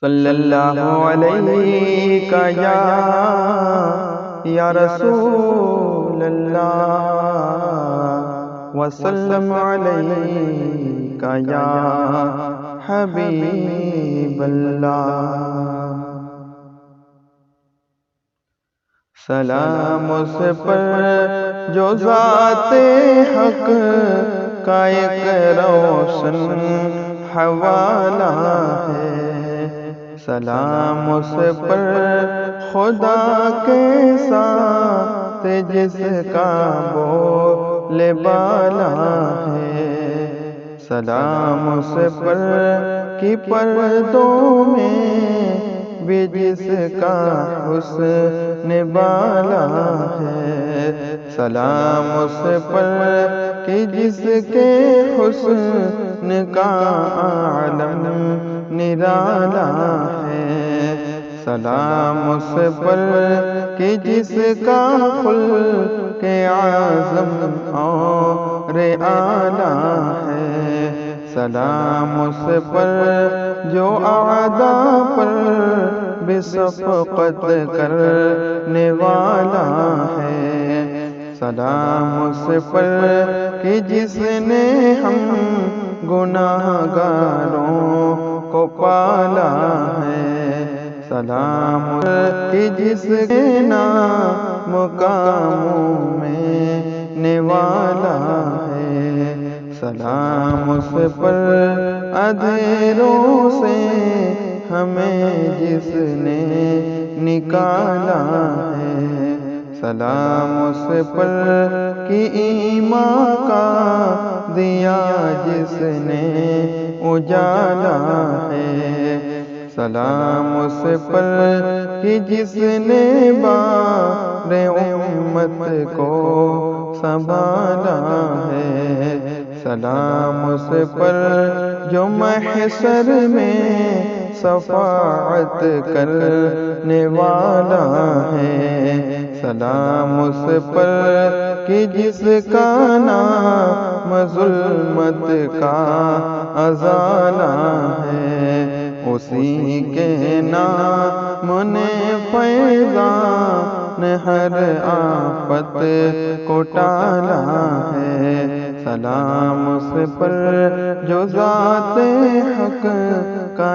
صلی اللہ علیہ یا رسول اللہ وسلم علیہ یا حبیب اللہ۔ سلام اس پر جو ذات حق کا ایک روشن حوالہ ہے، سلام اس پر خدا کے ساتھ جس کا بول بالا ہے، سلام اس پر کہ پردوں میں بھی جس کا حسن بالا ہے، سلام اس پر کہ جس کے حسن کا عالم نرالا ہے، سلام اس پر کہ جس کا خلق اعظم اور اعلیٰ ہے، سلام اس پر جو اعداء پر بھی شفقت کرنے والا ہے، سلام اس پر کہ جس نے ہم گناہگاروں کو پالا ہے، سلام کہ جس کے نام مقاموں میں نوالا ہے، سلام اس پر اندھیروں سے ہمیں جس نے نکالا ہے، سلام اس پر کہ ایمان کا دیا جس نے اجالا ہے، سلام اس پر کہ جس نے بار امت کو سنبھالا ہے، سلام اس پر جو محشر میں شفاعت کرنے والا ہے، سلام اس پر کہ جس کا نام ظلمت کا ازالہ ہے، اسی کے نام نے فیضان ہر آفت کو ٹالا ہے، سلام اس پر جو ذات حق کا